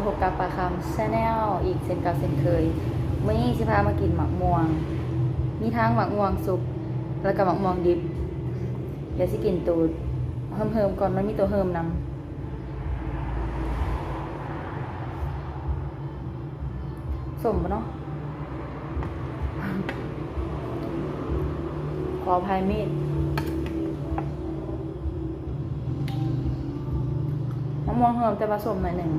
พบกับปลาคำชาแนลอีกเช่นเก่าเช่นเคยวันนี้สิพามากินหมักม่วงมีทั้งหมักม่วงสุกแล้วก็หมักม่วงดิบเดี๋ยวสิกินตูดเฮิมๆก่อนมันมีตัวเฮิมนำสมปะเนาะขออภัยมีดมะม่วงเฮิมแต่ผสมหน่อยหนึ่ง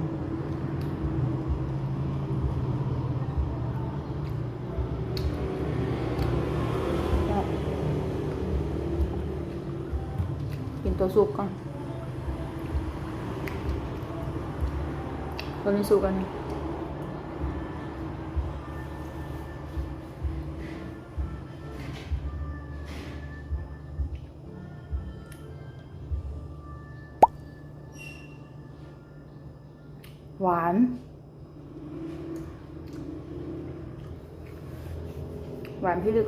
กินตัวสุกก่อนตัวนี้สุกกันหวานหวานพี่ลึก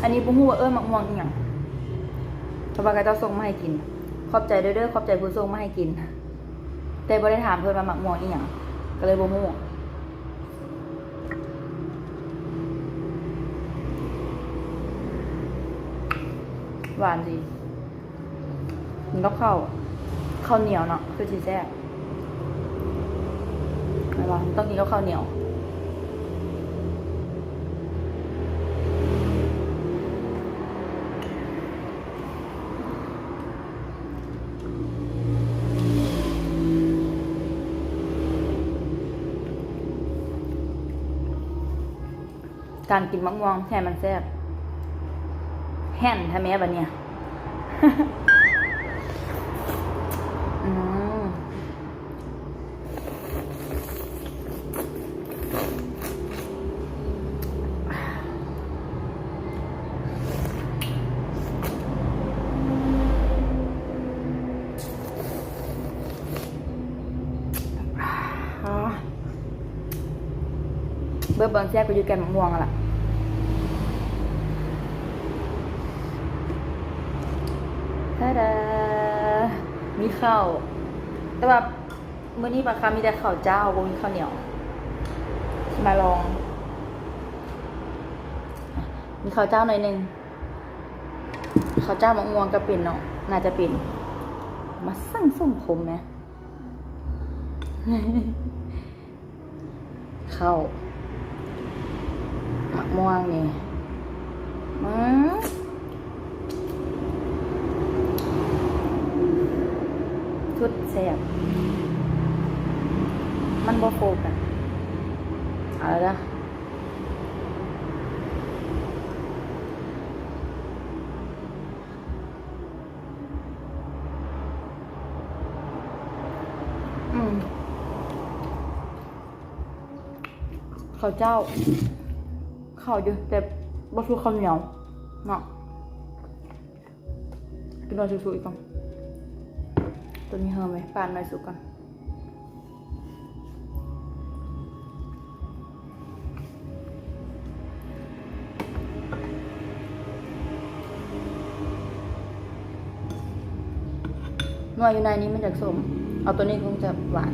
อันนี้ปุ้งหัวหมักม่วงอีกอย่างชาวบ้านก็จะส่งมาให้กินขอบใจเด้อขอบใจผู้ส่งมาให้กินแต่บ่ได้ถามเพื่อนมาหมักม่วงอีกอย่างก็เลยบ่ฮู้หวานดีมันก็ข้าวเหนียวเนาะคือสิแซ่บไม่ว่าต้องกินข้าวเหนียวการกินมะม่วงแทนมันแซ่บแห่นทำไมแบบเนี้ยเบอร์เบิร์นแซ่บก็อยู่แกนมะม่วงล่ะท่าดามีข้าวแต่ว่าเมื่อนี้ปลาคามีแต่ข้าวเจ้าบ่มีข้าวเหนียวมาลองมีข้าวเจ้าหน่อยนึงข้าวเจ้ามะม่วงก็เป็นเนาะน่าจะเป็นมาสั่งส้มผมไหมข้าวมะม่วงนี่ชุดแซ่บมันบ่โฟกันเอาละข้าวเจ้าข้าวเยอะแต่บ่สู้ข้าวเหนียวเนาะกินเราสุกๆอีกก่อนตัวนี้เฮิร์มไหมปานหน่อยสุกก่อนหน่วยอยู่ในนี้มันจะส้มเอาตัวนี้คงจะหวาน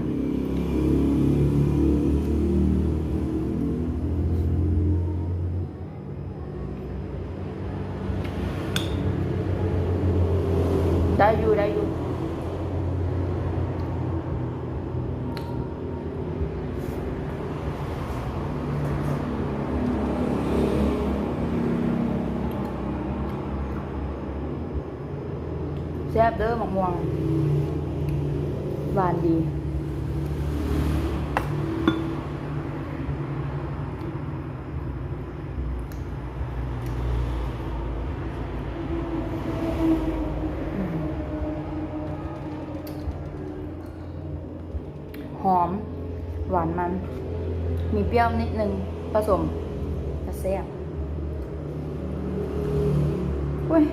ได้อยู่แซ่บเด้อมะม่วงหวานดีหอมหวานมันมีเปรี้ยวนิดนึงผสมกระแซ่บเว้ย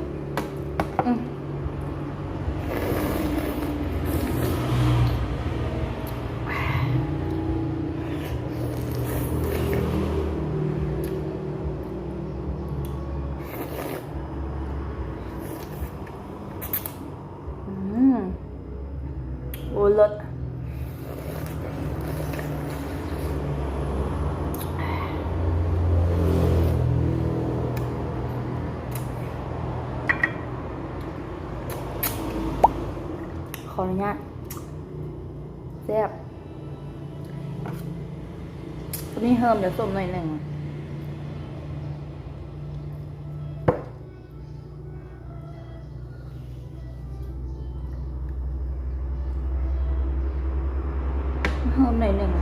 โอ้เลิศ อนุญาตแซ่บตัวนี้เฮิมเดี๋ยวส้มหน่อยหนึ่งเฮิมหน่อยหนึ่ง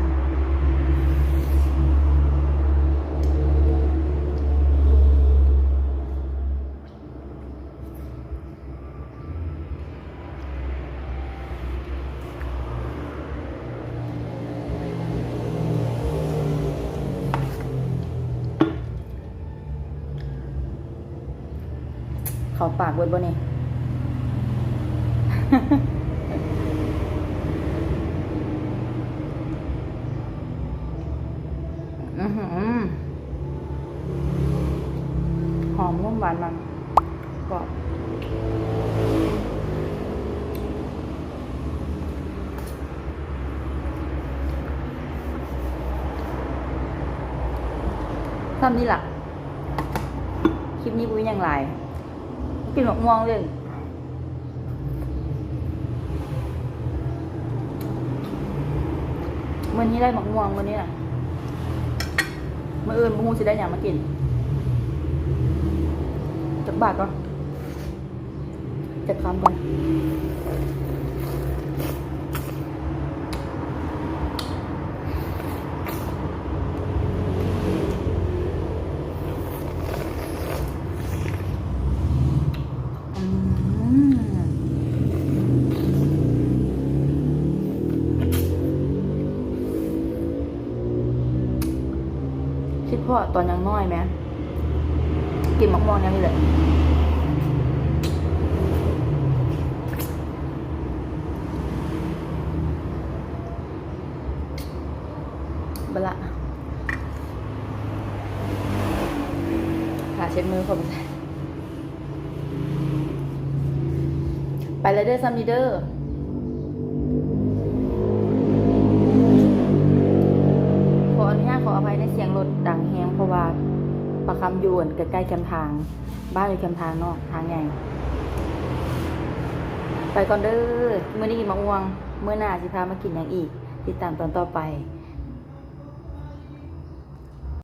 เขาปากเบิดบ่เนี่ยหอมนุ่มหวานมันกรอบทำนี่แหละคลิปนี้ปุ้ยยังไงกินหมกม่วงเลยวันนี้ได้หมกม่วงวันนี้น่ะมื่ออื่นบุ้งจะได้อย่างมากินจักบาทก่อนจักคำก่อนคิดพ่อตอนยังน้อยไหมกินมะม่วงยังนี่เลยบละขาเช็ดมือผมไปเลยเด้อซัมนีเดอร์ขออนุญาตขออภัยในเสียงรถดังแฮงเพราะว่าประคำยวนใกล้ๆแคมทางบ้านอยู่แคมทางนอกทางใหญ่ไปก่อนเด้อมื้อนี้กินมะม่วงมื้อหน้าสิพามากินอย่างอีกติดตามตอนต่อไป